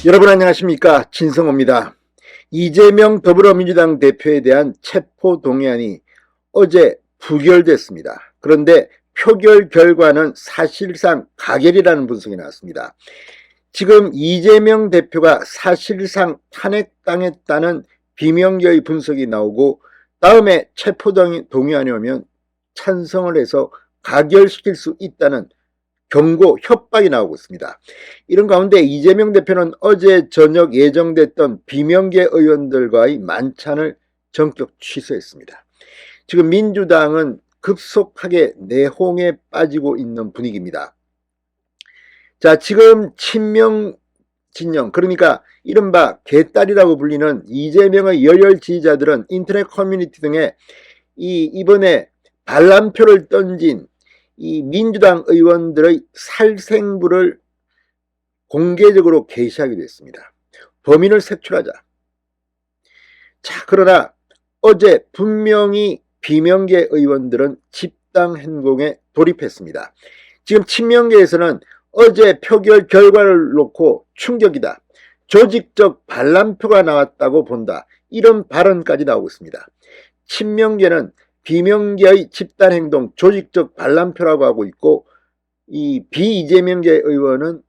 여러분 안녕하십니까, 진성호입니다. 이재명 더불어민주당 대표에 대한 체포동의안이 어제 부결됐습니다. 그런데 표결 결과는 사실상 가결이라는 분석이 나왔습니다. 지금 이재명 대표가 사실상 탄핵당했다는 비명계의 분석이 나오고, 다음에 체포동의안이 오면 찬성을 해서 가결시킬 수 있다는 경고, 협박이 나오고 있습니다. 이런 가운데 이재명 대표는 어제 저녁 예정됐던 비명계 의원들과의 만찬을 전격 취소했습니다. 지금 민주당은 급속하게 내홍에 빠지고 있는 분위기입니다. 자, 지금 친명 진영, 그러니까 이른바 개딸이라고 불리는 이재명의 열혈 지지자들은 인터넷 커뮤니티 등에 이번에 반란표를 던진 이 민주당 의원들의 살생부를 공개적으로 게시하기도 했습니다. 범인을 색출하자. 자, 그러나 어제 분명히 비명계 의원들은 집단 행동에 돌입했습니다. 지금 친명계에서는 어제 표결 결과를 놓고 충격이다, 조직적 반란표가 나왔다고 본다, 이런 발언까지 나오고 있습니다. 친명계는 비명계의 집단행동, 조직적 반란표라고 하고 있고, 이 비이재명계 의원은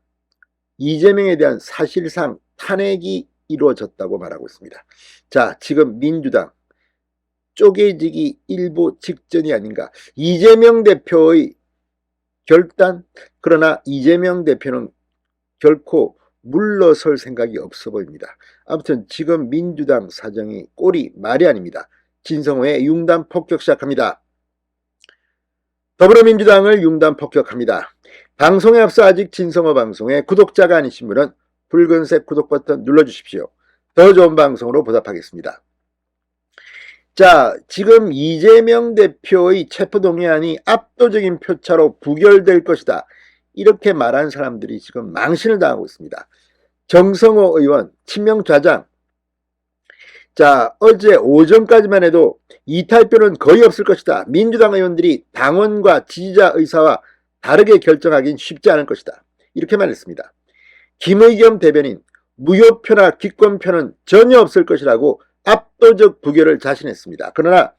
이재명에 대한 사실상 탄핵이 이루어졌다고 말하고 있습니다. 자, 지금 민주당 쪼개지기 일보 직전이 아닌가. 이재명 대표의 결단, 그러나 이재명 대표는 결코 물러설 생각이 없어 보입니다. 아무튼 지금 민주당 사정이 꼴이 말이 아닙니다. 진성호의 융단 폭격 시작합니다. 더불어민주당을 융단 폭격합니다. 방송에 앞서 아직 진성호 방송에 구독자가 아니신 분은 붉은색 구독 버튼 눌러주십시오. 더 좋은 방송으로 보답하겠습니다. 자, 지금 이재명 대표의 체포동의안이 압도적인 표차로 부결될 것이다, 이렇게 말한 사람들이 지금 망신을 당하고 있습니다. 정성호 의원, 친명 좌장. 자, 어제 오전까지만 해도 이탈표는 거의 없을 것이다, 민주당 의원들이 당원과 지지자 의사와 다르게 결정하긴 쉽지 않을 것이다, 이렇게 말했습니다. 김의겸 대변인, 무효표나 기권표는 전혀 없을 것이라고 압도적 부결을 자신했습니다. 그러나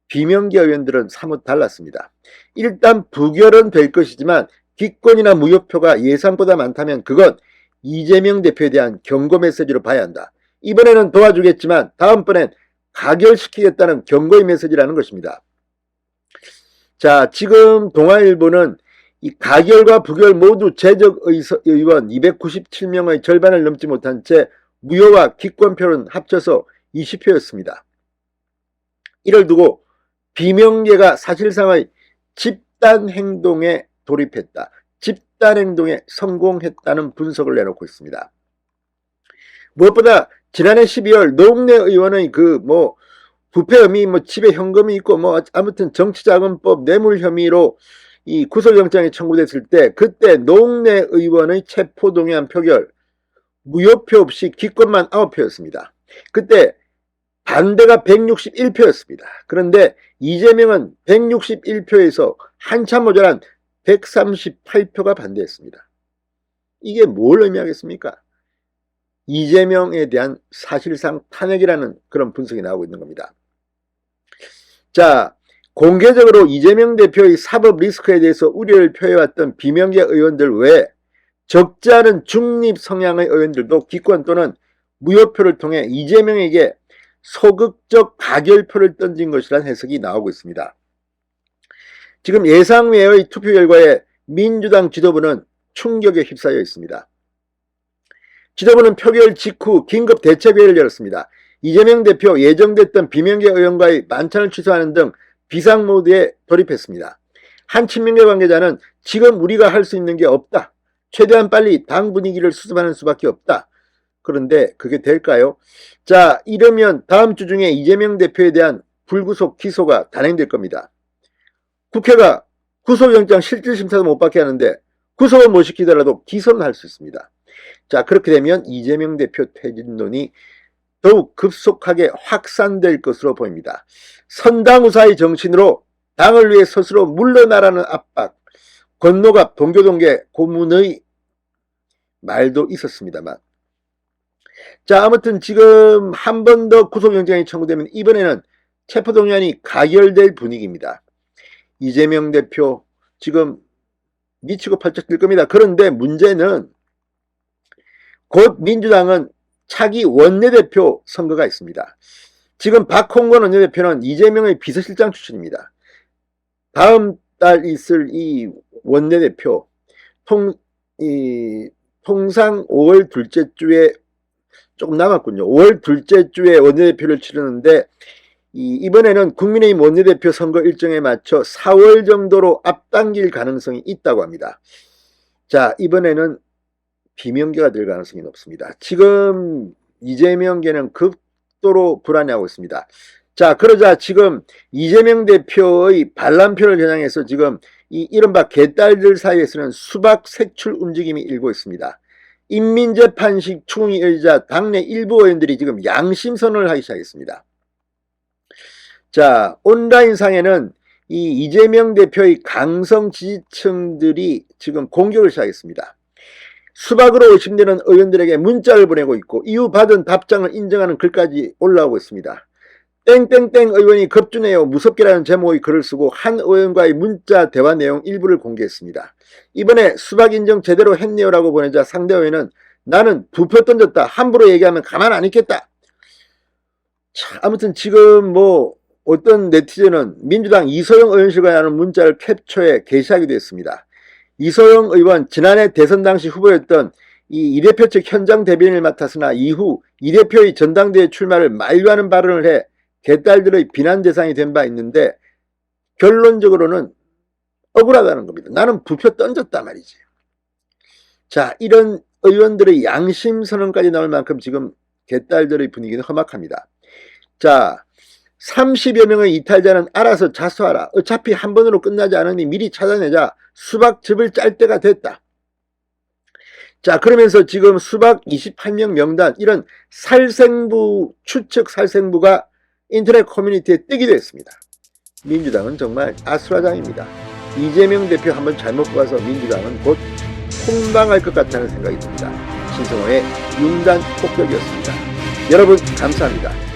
비명계 의원들은 사뭇 달랐습니다. 일단 부결은 될 것이지만 기권이나 무효표가 예상보다 많다면 그건 이재명 대표에 대한 경고 메시지로 봐야 한다. 이번에는 도와주겠지만 다음번엔 가결시키겠다는 경고의 메시지라는 것입니다. 자, 지금 동아일보는 이 가결과 부결 모두 재적 의원 297명의 절반을 넘지 못한 채 무효와 기권표는 합쳐서 20표였습니다. 이를 두고 비명계가 사실상의 집단 행동에 돌입했다, 집단 행동에 성공했다는 분석을 내놓고 있습니다. 무엇보다 지난해 12월 노웅래 의원의 부패 혐의, 집에 현금이 있고 아무튼 정치자금법 뇌물 혐의로 이 구속영장이 청구됐을 때, 그때 노웅래 의원의 체포동의안 표결 무효표 없이 기권만 9표였습니다. 그때 반대가 161표였습니다. 그런데 이재명은 161표에서 한참 모자란 138표가 반대했습니다. 이게 뭘 의미하겠습니까? 이재명에 대한 사실상 탄핵이라는 그런 분석이 나오고 있는 겁니다. 자, 공개적으로 이재명 대표의 사법 리스크에 대해서 우려를 표해왔던 비명계 의원들 외에 적지 않은 중립 성향의 의원들도 기권 또는 무효표를 통해 이재명에게 소극적 가결표를 던진 것이라는 해석이 나오고 있습니다. 지금 예상외의 투표 결과에 민주당 지도부는 충격에 휩싸여 있습니다. 지도부는 표결 직후 긴급 대책회의를 열었습니다. 이재명 대표 예정됐던 비명계 의원과의 만찬을 취소하는 등 비상모드에 돌입했습니다. 한 친명계 관계자는 지금 우리가 할 수 있는 게 없다, 최대한 빨리 당 분위기를 수습하는 수밖에 없다. 그런데 그게 될까요? 자, 이러면 다음 주 중에 이재명 대표에 대한 불구속 기소가 단행될 겁니다. 국회가 구속영장 실질심사도 못 받게 하는데 구속을 못 시키더라도 기소는 할 수 있습니다. 자, 그렇게 되면 이재명 대표 퇴진론이 더욱 급속하게 확산될 것으로 보입니다. 선당우사의 정신으로 당을 위해 스스로 물러나라는 압박, 권노갑 동교동계 고문의 말도 있었습니다만 자, 아무튼 지금 한 번 더 구속영장이 청구되면 이번에는 체포동의안이 가결될 분위기입니다. 이재명 대표 지금 미치고 팔짝 뛸 겁니다. 그런데 문제는 곧 민주당은 차기 원내대표 선거가 있습니다. 지금 박홍건 원내대표는 이재명의 비서실장 출신입니다. 다음 달 있을 이 원내대표 통상 5월 둘째 주에 조금 남았군요. 5월 둘째 주에 원내대표를 치르는데 이번에는 국민의힘 원내대표 선거 일정에 맞춰 4월 정도로 앞당길 가능성이 있다고 합니다. 자, 이번에는 비명계가 될 가능성이 높습니다. 지금 이재명계는 극도로 불안해하고 있습니다. 자, 그러자 지금 이재명 대표의 반란표를 겨냥해서 지금 이 이른바 개딸들 사이에서는 수박 색출 움직임이 일고 있습니다. 인민재판식 추궁이 이어지자 당내 일부 의원들이 지금 양심선언을 하기 시작했습니다. 자, 온라인상에는 이 이재명 대표의 강성 지지층들이 지금 공격을 시작했습니다. 수박으로 의심되는 의원들에게 문자를 보내고 있고 이후 받은 답장을 인정하는 글까지 올라오고 있습니다. 땡땡땡 의원이 급주네요. 무섭게라는 제목의 글을 쓰고 한 의원과의 문자 대화 내용 일부를 공개했습니다. 이번에 수박 인정 제대로 했네요 라고 보내자 상대 의원은 나는 부표 던졌다. 함부로 얘기하면 가만 안 있겠다. 자, 아무튼 지금 어떤 네티즌은 민주당 이소영 의원실과의 하는 문자를 캡처해 게시하기도 했습니다. 이소영 의원 지난해 대선 당시 후보였던 이 대표 측 현장 대변인을 맡았으나 이후 이 대표의 전당대회 출마를 만류하는 발언을 해 개딸들의 비난 대상이 된 바 있는데 결론적으로는 억울하다는 겁니다. 나는 부표 던졌단 말이지. 자, 이런 의원들의 양심선언까지 나올 만큼 지금 개딸들의 분위기는 험악합니다. 자, 30여 명의 이탈자는 알아서 자수하라. 어차피 한 번으로 끝나지 않으니 미리 찾아내자. 수박즙을 짤 때가 됐다. 자, 그러면서 지금 수박 28명 명단 이런 추측 살생부가 인터넷 커뮤니티에 뜨기도 했습니다. 민주당은 정말 아수라장입니다. 이재명 대표 한번 잘못 봐서 민주당은 곧 폭망할 것 같다는 생각이 듭니다. 신성호의 융단 폭격이었습니다. 여러분 감사합니다.